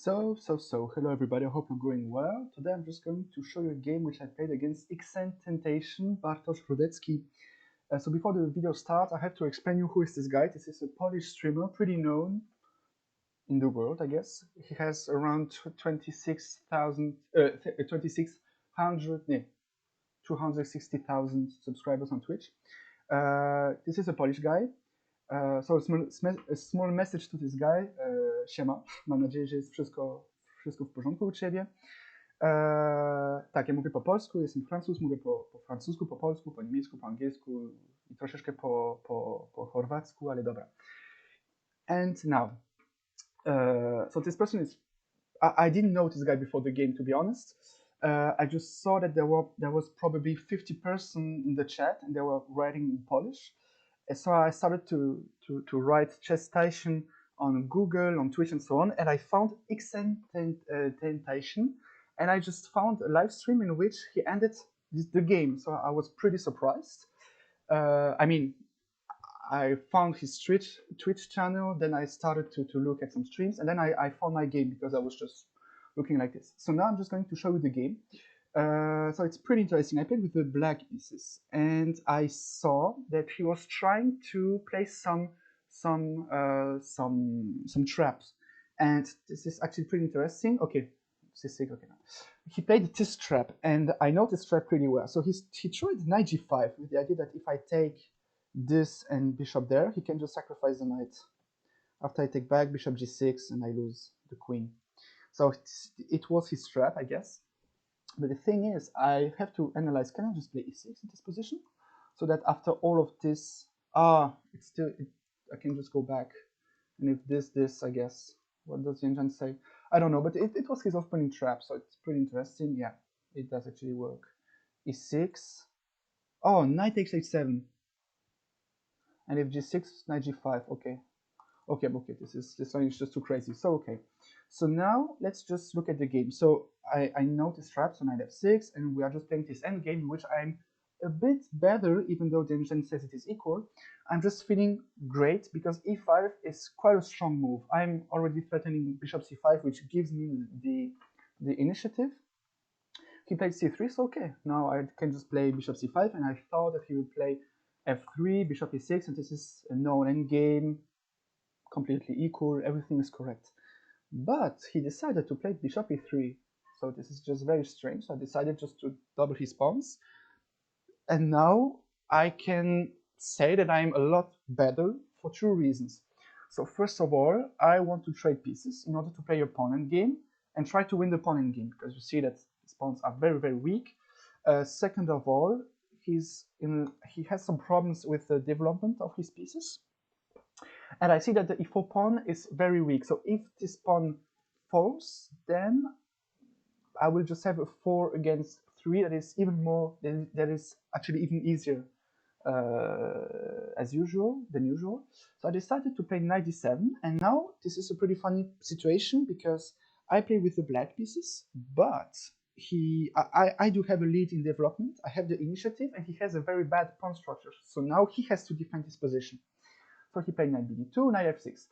Hello everybody, I hope you're going well. Today I'm just going to show you a game which I played against XNTENTACION, Bartosz Rudecki. So before the video starts, I have to explain you who is this guy. This is a Polish streamer, pretty known in the world, I guess. He has around 260,000 subscribers on Twitch. This is a Polish guy. So a small message to this guy. Siema, mam nadzieję, że jest wszystko w porządku u ciebie. Tak, ja mówię po polsku, jestem Francuz, mówię po francusku, po polsku, po niemiecku, po angielsku i troszeczkę po chorwacku, ale dobra. And now, so this person is, I didn't know this guy before the game, to be honest. I just saw that there was probably 50 person in the chat and they were writing in Polish. So I started to write XNTENTACION on Google, on Twitch and so on, and I found XNTENTACION, and I just found a live stream in which he ended the game, so I was pretty surprised. I mean, I found his Twitch channel, then I started to look at some streams, and then I found my game because I was just looking like this. So now I'm just going to show you the game. So it's pretty interesting. I played with the black pieces, and I saw that he was trying to play some traps, and this is actually pretty interesting. Okay, okay. He played this trap, and I know this trap pretty well. So he tried knight g5 with the idea that if I take this and bishop there, he can just sacrifice the knight. After I take back, bishop g6, and I lose the queen. So it was his trap, I guess. But the thing is, I have to analyze, can I just play e6 in this position? So that after all of this, I can just go back. And if this, I guess, what does Yen say? I don't know, but it was his opening trap, so it's pretty interesting. Yeah, it does actually work. e6. Oh, knight takes h7. And if g6, knight g5, okay. Okay, this line is just too crazy. So okay, so now let's just look at the game. So I know this trap, so knight f6, and we are just playing this endgame in which I'm a bit better, even though the engine says it is equal. I'm just feeling great because e5 is quite a strong move. I'm already threatening bishop c5, which gives me the initiative. He played c3, so okay. Now I can just play bishop c5, and I thought that he would play f3, bishop e6, and this is a known endgame. Completely equal, everything is correct. But he decided to play bishop e3, so this is just very strange. So I decided just to double his pawns, and now I can say that I'm a lot better for two reasons. So first of all, I want to trade pieces in order to play your pawn endgame and try to win the pawn endgame, because you see that his pawns are very, very weak. Second of all, he has some problems with the development of his pieces. And I see that the e4 pawn is very weak. So if this pawn falls, then I will just have a 4 against 3 that is even more, that is actually even easier than usual. So I decided to play knight d7, and now this is a pretty funny situation because I play with the black pieces, but I do have a lead in development. I have the initiative, and he has a very bad pawn structure. So now he has to defend his position. So he played knight bd2, knight f6.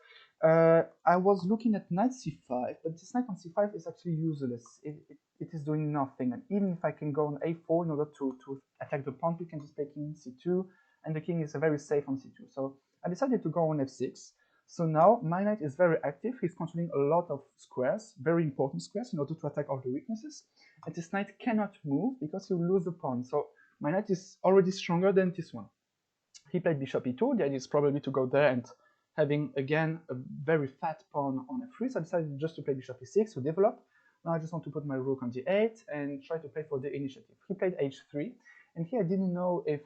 I was looking at knight c5, but this knight on c5 is actually useless. It is doing nothing. And even if I can go on a4 in order to attack the pawn, we can just play king c2, and the king is very safe on c2. So I decided to go on f6. So now my knight is very active. He's controlling a lot of squares, very important squares, in order to attack all the weaknesses. And this knight cannot move because he will lose the pawn. So my knight is already stronger than this one. He played bishop e2. The idea is probably to go there and having again a very fat pawn on f3. So I decided just to play bishop e6 to develop. Now I just want to put my rook on d8 and try to play for the initiative. He played h3, and here I didn't know if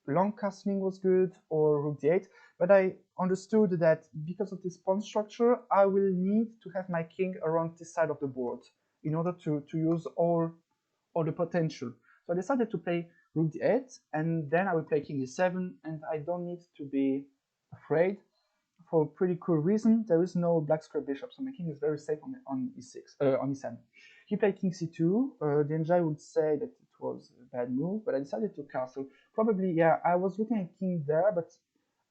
long castling was good or rook d8, but I understood that because of this pawn structure, I will need to have my king around this side of the board in order to use all the potential. So I decided to play rook d8, and then I will play king e7, and I don't need to be afraid. For a pretty cool reason, there is no black square bishop, so my king is very safe on e7. He played king c2. The NJ would say that it was a bad move, but I decided to castle. Probably, yeah, I was looking at king there, but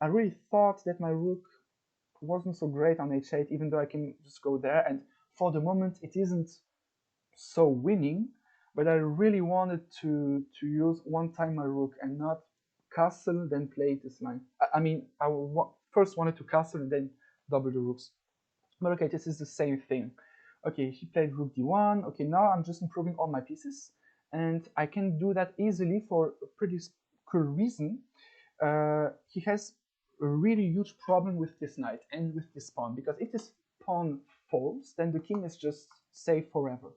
I really thought that my rook wasn't so great on h8, even though I can just go there and for the moment it isn't so winning, but I really wanted to use one time my rook and not castle then play this line. I mean, I first wanted to castle and then double the rooks. But okay, this is the same thing. Okay, he played rook d1. Okay, now I'm just improving all my pieces, and I can do that easily for a pretty cool reason. He has a really huge problem with this knight and with this pawn, because if this pawn falls, then the king is just safe forever.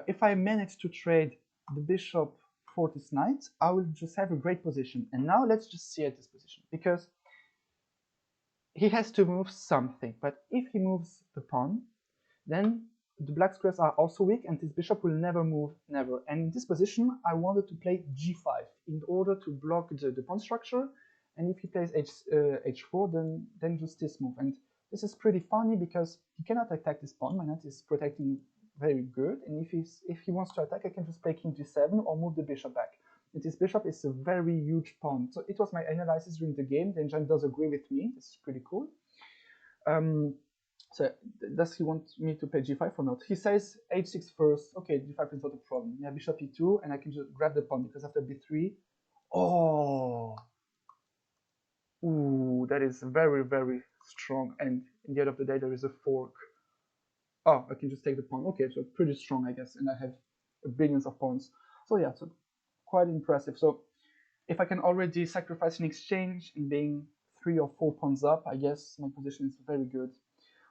If I manage to trade the bishop for this knight, I will just have a great position. And now let's just see at this position, because he has to move something. But if he moves the pawn, then the black squares are also weak, and this bishop will never move, never. And in this position, I wanted to play g5 in order to block the pawn structure. And if he plays h4, then just this move. And this is pretty funny because he cannot attack this pawn. My knight is protecting very good, and if he wants to attack, I can just play king g7 or move the bishop back. And this bishop is a very huge pawn. So it was my analysis during the game. The engine does agree with me. This is pretty cool. So does he want me to play g5 or not? He says h6 first. Okay, g5 is not a problem. Yeah, bishop e2, and I can just grab the pawn because after b3, oh, ooh, that is very, very strong. And in the end of the day, there is a fork. Oh, I can just take the pawn. Okay, so pretty strong, I guess, and I have billions of pawns. So yeah, so quite impressive. So if I can already sacrifice in exchange and being 3 or 4 pawns up, I guess my position is very good.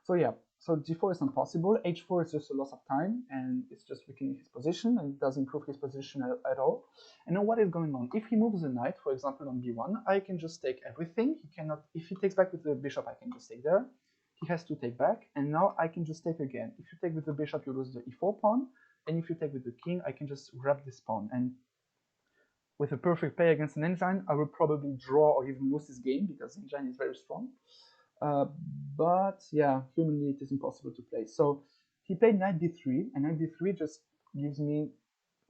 So yeah, so g4 is not possible. h4 is just a loss of time, and it's just weakening his position, and it doesn't improve his position at all. And now what is going on? If he moves the knight, for example, on b1, I can just take everything. He cannot. If he takes back with the bishop, I can just take there. He has to take back, and now I can just take again. If you take with the bishop, you lose the e4 pawn, and if you take with the king, I can just grab this pawn. And with a perfect play against an engine, I will probably draw or even lose this game because the engine is very strong. But yeah, humanly it is impossible to play. So he played knight d3, and knight d3 just gives me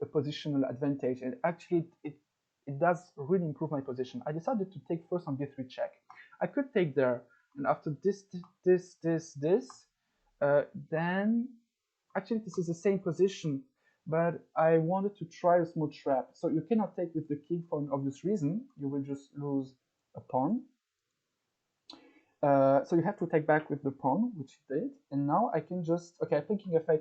a positional advantage, and actually it does really improve my position. I decided to take first on d3 check. I could take there, and after this, then actually this is the same position, but I wanted to try a small trap. So you cannot take with the king for an obvious reason. You will just lose a pawn. So you have to take back with the pawn, which he did. And now I can just, okay, I play king f8.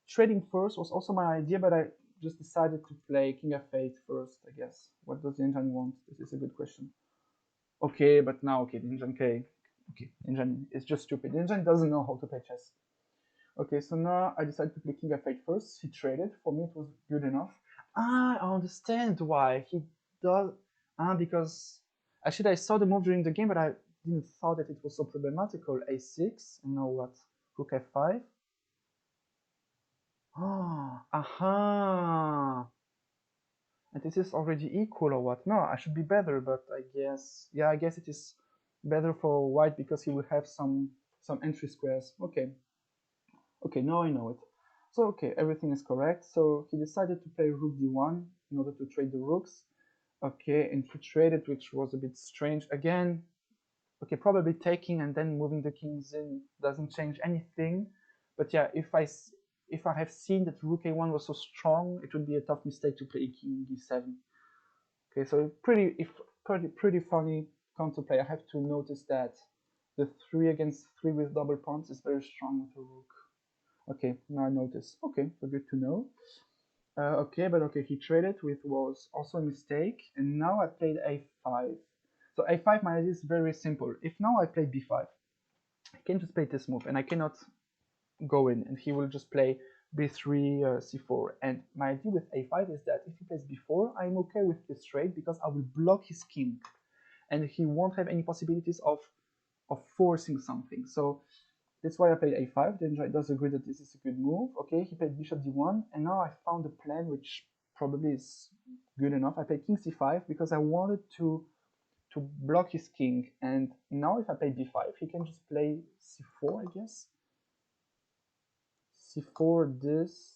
Trading first was also my idea, but I just decided to play king f8 first, I guess. What does the engine want? This is a good question. Okay, but now, okay, the engine, okay, the engine is just stupid. The engine doesn't know how to play chess. Okay, so now I decided to play king f8 first. He traded. For me, it was good enough. Ah, I understand why he does. Ah, because actually I saw the move during the game, but I didn't thought that it was so problematical. a6, and now what? Rook f5. Ah, aha. And this is already equal or what? No, I should be better, but I guess, yeah, I guess it is better for white because he will have some entry squares. Okay. Okay, now I know it. So, okay, everything is correct. So he decided to play rook d1 in order to trade the rooks. Okay, and he traded, which was a bit strange. Again, okay, probably taking and then moving the kings in doesn't change anything. But yeah, if I have seen that rook a1 was so strong, it would be a tough mistake to play king d7. Okay, so pretty funny counterplay. I have to notice that the 3 against 3 with double pawns is very strong with the rook. Okay, now I notice. Okay, so good to know. Okay, but okay, he traded, which was also a mistake. And now I played a5. So a5, my idea is very simple. If now I play b5, I can just play this move, and I cannot go in, and he will just play b3, c4. And my idea with a5 is that if he plays b4, I'm okay with this trade because I will block his king, and he won't have any possibilities of forcing something. So that's why I played a5. Then I does agree that this is a good move. Okay, he played bishop d1, and now I found a plan which probably is good enough. I played king c5 because I wanted to block his king. And now if I play b5, he can just play c4, I guess. c4, this.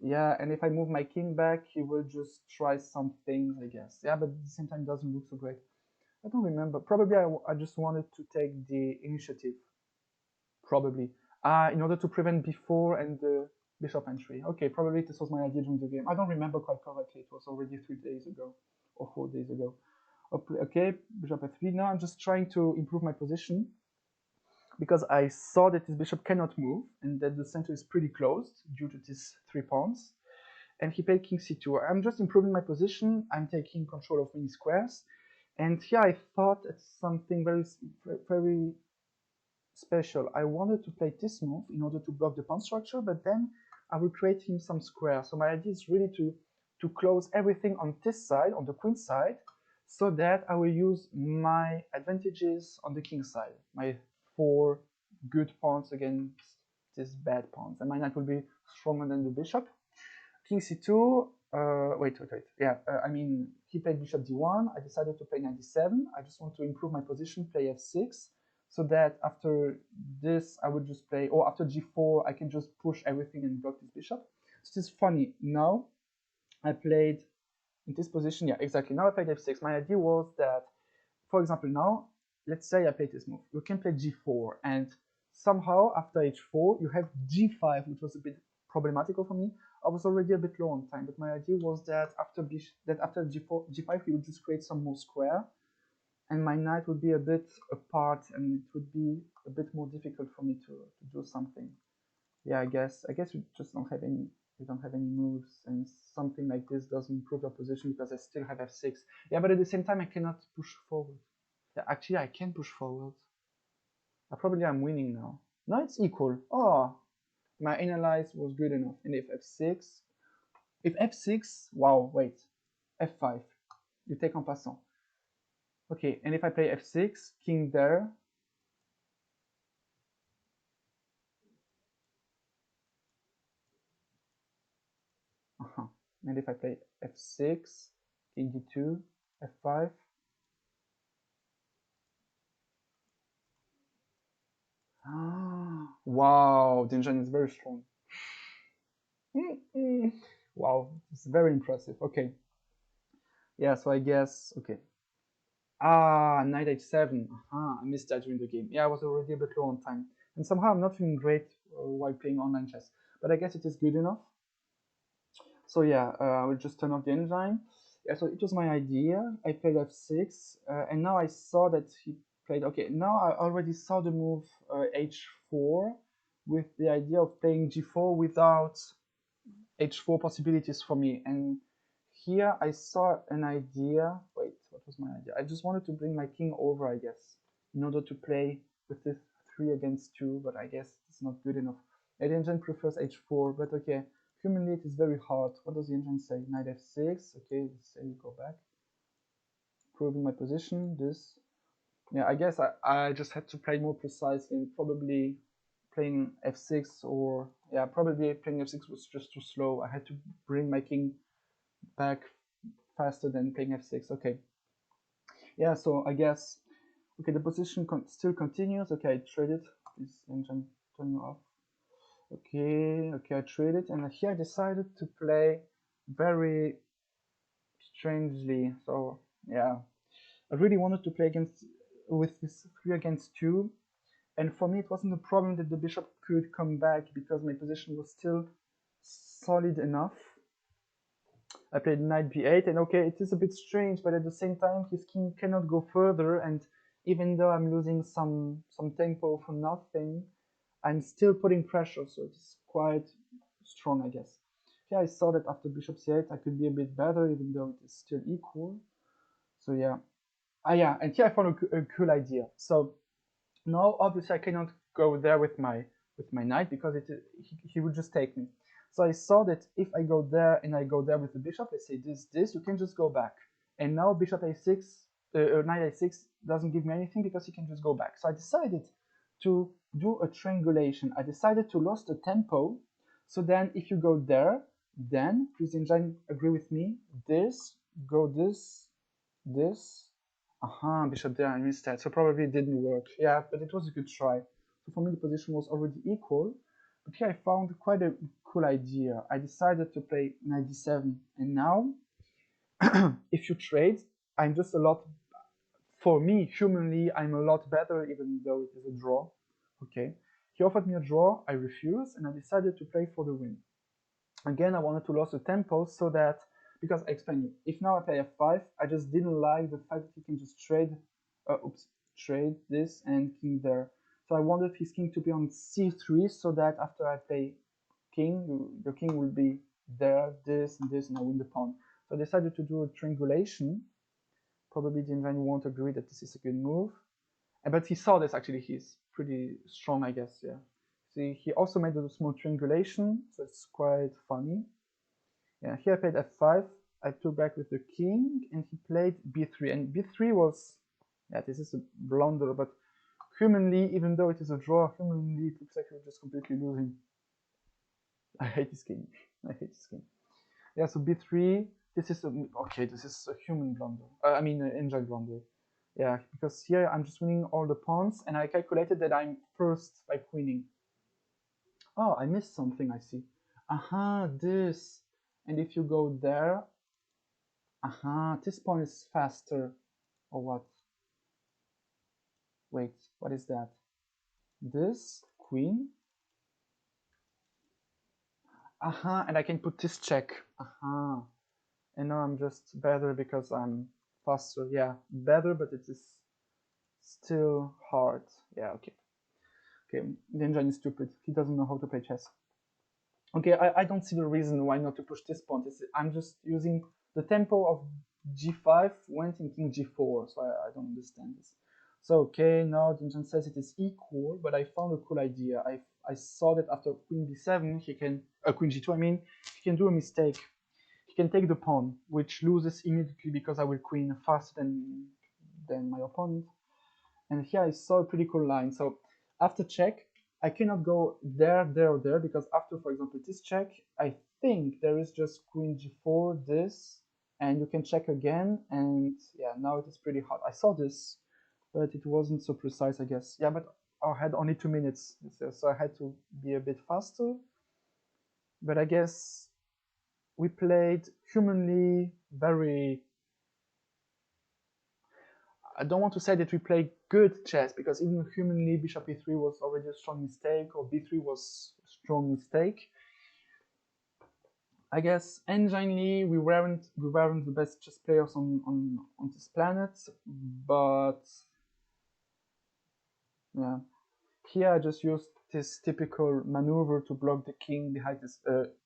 Yeah, and if I move my king back, he will just try some things, I guess. Yeah, but at the same time, it doesn't look so great. I don't remember. Probably I just wanted to take the initiative. Probably. In order to prevent b4 and the bishop entry. Okay, probably this was my idea during the game. I don't remember quite correctly. It was already 3 days ago or 4 days ago. Okay, bishop f3. Now I'm just trying to improve my position because I saw that this bishop cannot move and that the center is pretty closed due to these 3 pawns. And he played king c2. I'm just improving my position. I'm taking control of many squares. And here I thought it's something very special. I wanted to play this move in order to block the pawn structure, but then I will create him some square. So my idea is really to close everything on this side, on the queen side, so that I will use my advantages on the king side, my 4 good pawns against these bad pawns, and my knight will be stronger than the bishop. King c2, wait. Yeah, I mean, he played bishop d1. I decided to play knight d7. I just want to improve my position, play f6, so that after this, I would just play, or after g4, I can just push everything and block this bishop. So this is funny. Now, I played in this position. Yeah, exactly. Now I played f6. My idea was that, for example, now, let's say I played this move. You can play g4, and somehow after h4, you have g5, which was a bit problematical for me. I was already a bit low on time, but my idea was that after g4, g5, you would just create some more square, and my knight would be a bit apart, and it would be a bit more difficult for me to do something. Yeah, I guess we just don't have any moves, and something like this doesn't improve your position because I still have f6. Yeah, but at the same time I cannot push forward. Yeah, actually I can push forward. Probably I'm winning now. No, it's equal. Oh, my analyze was good enough. And if f6, wow, wait, f5, you take en passant. Okay, and if I play f6, king there, and if I play f6, king d2, f5, wow, the engine is very strong. Wow, it's very impressive. Okay, yeah, so I guess, okay. Knight h7. I missed that during the game. Yeah, I was already a bit low on time. And somehow I'm not feeling great while playing online chess. But I guess it is good enough. So yeah, I will just turn off the engine. Yeah, so it was my idea. I played f6. And now I saw that he played... Okay, now I already saw the move h4 with the idea of playing g4 without h4 possibilities for me. And here I saw an idea. Wait, what was my idea? I just wanted to bring my king over, I guess, in order to play with this 3 against 2, but I guess it's not good enough. The engine prefers h4, but okay, humanly it is very hard. What does the engine say? Knight f6. Okay, let's say we go back. Proving my position, this. Yeah, I guess I just had to play more precisely, and probably playing f6, or yeah, probably playing f6 was just too slow. I had to bring my king back faster than playing f6. Okay, yeah, so I guess, okay, the position still continues. Okay, I traded. This engine turn you off. Okay, I traded, and here I decided to play very strangely. So yeah, I really wanted to play with this 3 against 2. And for me, it wasn't a problem that the bishop could come back because my position was still solid enough. I played knight b8, and okay, it is a bit strange, but at the same time, his king cannot go further, and even though I'm losing some tempo for nothing, I'm still putting pressure, so it's quite strong, I guess. Yeah, I saw that after bishop c8, I could be a bit better, even though it is still equal. So yeah. Yeah, and here I found a cool idea. So now, obviously, I cannot go there with my knight because he would just take me. So I saw that if I go there and I go there with the bishop, let's say this, you can just go back. And now bishop a6, knight a6 doesn't give me anything because he can just go back. So I decided to do a triangulation. I decided to lose the tempo. So then if you go there, then, please engine agree with me, this, go this, bishop there, I missed that. So probably it didn't work. Yeah, but it was a good try. So for me, the position was already equal. But here I found quite a cool idea. I decided to play knight d7. And now, if you trade, I'm just a lot, for me, humanly, I'm a lot better, even though it is a draw. Okay. He offered me a draw, I refused, and I decided to play for the win. Again, I wanted to lose the tempo so that, because I explain you, if now I play f5, I just didn't like the fact that he can just trade this and king there. So I wanted his king to be on c3 so that after I play king, the king will be there, this, and I win the pawn. So I decided to do a triangulation. Probably the engine won't agree that this is a good move. But he saw this actually, he's pretty strong, I guess, yeah. See, he also made a small triangulation, so it's quite funny. Yeah, here I played f5, I took back with the king, and he played b3, and b3 was, yeah, this is a blunder, but humanly, even though it is a draw, humanly it looks like we're just completely losing. I hate this game. I hate this game. Yeah, so b3, this is a human blunder. I mean, an engine blunder. Yeah, because here I'm just winning all the pawns, and I calculated that I'm first by queening. Oh, I missed something, I see. Aha, this. And if you go there, aha, this pawn is faster. Or what? Wait, what is that? This, queen. Aha, and I can put this check. Aha. And now I'm just better because I'm faster. Yeah, better, but it is still hard. Yeah, okay. Okay, the engine is stupid. He doesn't know how to play chess. Okay, I don't see the reason why not to push this pawn. I'm just using the tempo of g5 went in king g4, so I don't understand this. So, okay, now the engine says it is equal, but I found a cool idea. I saw that after queen b7, he can, queen g2, I mean, he can do a mistake. He can take the pawn, which loses immediately because I will queen faster than my opponent. And here I saw a pretty cool line. So after check, I cannot go there, there, or there, because after, for example, this check, I think there is just queen g4, this, and you can check again, and yeah, now it is pretty hard. I saw this, but it wasn't so precise, I guess. Yeah, but I had only 2 minutes, so I had to be a bit faster. But I guess we played humanly very... I don't want to say that we played good chess, because even humanly bishop e3 was already a strong mistake, or b3 was a strong mistake. I guess enginely we weren't the best chess players on this planet, but yeah. Here I just used this typical maneuver to block the king behind this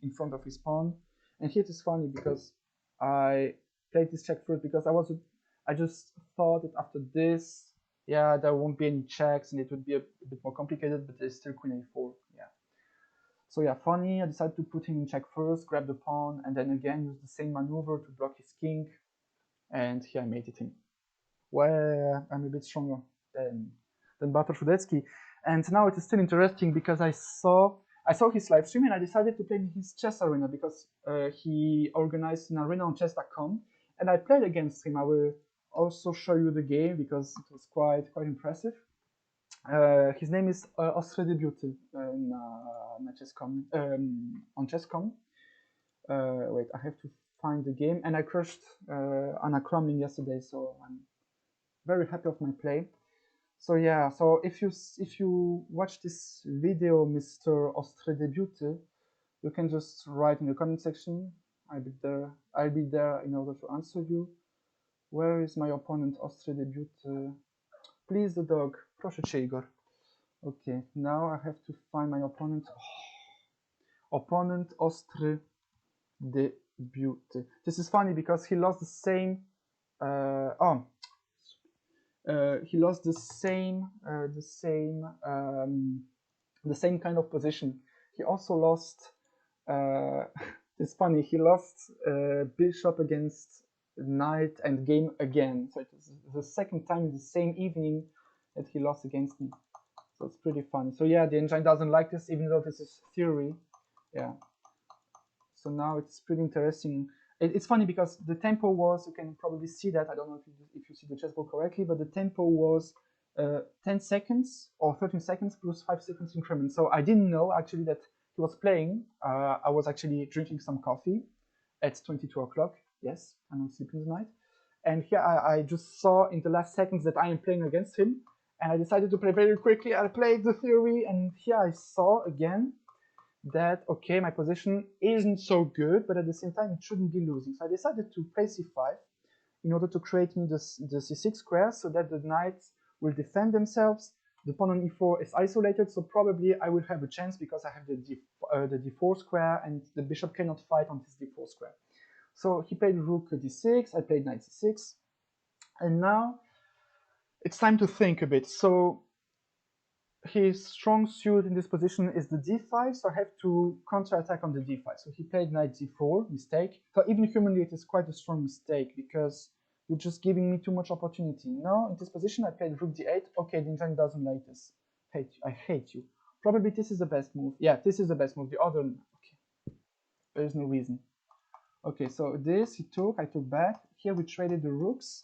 in front of his pawn. And here it is funny because I played this check first because I just thought that after this, yeah, there won't be any checks and it would be a bit more complicated, but there's still queen a4. Yeah. So yeah, funny, I decided to put him in check first, grab the pawn, and then again use the same maneuver to block his king. And here I made it in. Well, I'm a bit stronger than Bartosz Rudecki. And now it is still interesting because I saw his live stream and I decided to play in his chess arena because he organized an arena on chess.com and I played against him. I will also show you the game because it was quite impressive. His name is Ostre Debuty on chess.com. Wait, I have to find the game, and I crushed Anna Crumlin yesterday, so I'm very happy of my play. So yeah, so if you watch this video, Mr. Ostre Debuty, you can just write in the comment section. I'll be there in order to answer you. Where is my opponent, Ostre Debuty? Please, the dog. Proszę cię, Igor. Okay, now I have to find my opponent. Oh. Opponent Ostre Debuty. This is funny because he lost the same. He lost the same kind of position. He also lost. It's funny. He lost bishop against knight and game again. So it was the second time in the same evening that he lost against me. So it's pretty funny. So yeah, the engine doesn't like this, even though this is theory. Yeah. So now it's pretty interesting. It's funny because the tempo was, you can probably see that, I don't know if you see the chessboard correctly, but the tempo was 10 seconds or 13 seconds plus 5 seconds increment. So I didn't know actually that he was playing. I was actually drinking some coffee at 22 o'clock. Yes, I'm not sleeping tonight. And here I just saw in the last seconds that I am playing against him. and I decided to play very quickly. I played the theory, and here I saw again that, okay, my position isn't so good, but at the same time it shouldn't be losing. So I decided to play c5 in order to create me the c6 square so that the knights will defend themselves. The pawn on e4 is isolated, so probably I will have a chance because I have the d4 square and the bishop cannot fight on this d4 square. So he played rook d6, I played knight c6, and now it's time to think a bit. So his strong suit in this position is the d5, so I have to counterattack on the d5. So he played knight d4, mistake. So even humanly it is quite a strong mistake because you're just giving me too much opportunity. Now in this position I played rook d8. Okay, the engine doesn't like this. I hate you. Probably this is the best move. Yeah, this is the best move. The other, okay, there is no reason. Okay, so this he took, I took back. Here we traded the rooks.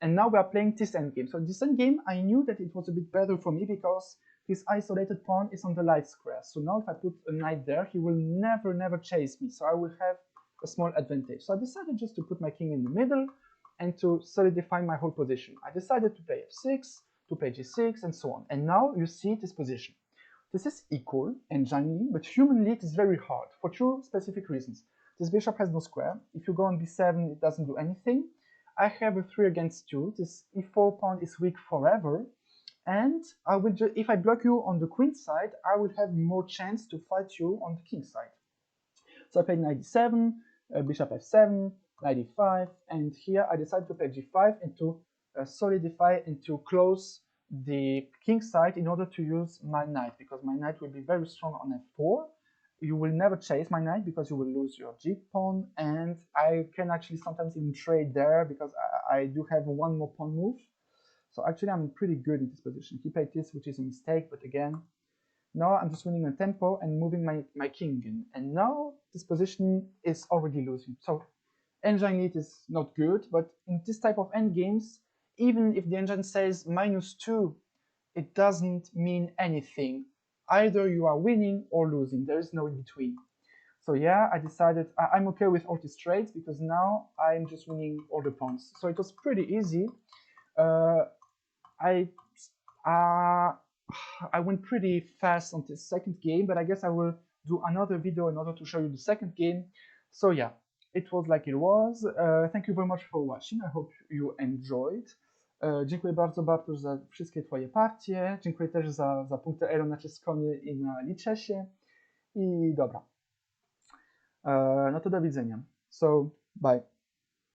And now we are playing this endgame. So this endgame, I knew that it was a bit better for me because this isolated pawn is on the light square. So now if I put a knight there, he will never chase me. So I will have a small advantage. So I decided just to put my king in the middle and to solidify my whole position. I decided to play f6, to play g6, and so on. And now you see this position. This is equal enginely, but humanly it is very hard for two specific reasons. This bishop has no square. If you go on b7, it doesn't do anything. I have a 3 against 2. This e4 pawn is weak forever. And I will if I block you on the queen side, I will have more chance to fight you on the king side. So I played knight d7, bishop f7, knight e5, and here I decided to play g5 and to solidify and to close the king side in order to use my knight, because my knight will be very strong on f4. You will never chase my knight because you will lose your g pawn, and I can actually sometimes even trade there because I do have one more pawn move. So actually I'm pretty good in this position. He played this, which is a mistake, but again, now I'm just winning a tempo and moving my king in. And now this position is already losing. So engine it is not good, but in this type of endgames, even if the engine says -2, it doesn't mean anything. Either you are winning or losing. There is no in between. So yeah, I decided I'm okay with all these trades because now I'm just winning all the pawns. So it was pretty easy. I went pretty fast on this second game, but I guess I will do another video in order to show you the second game. So yeah, it was like it was. Thank you very much for watching. I hope you enjoyed. Dziękuję bardzo, Bartosz, za wszystkie Twoje partie. Dziękuję też za punkty Elo na Cheskonie i na Licesie. I dobra. No to do widzenia. So, bye.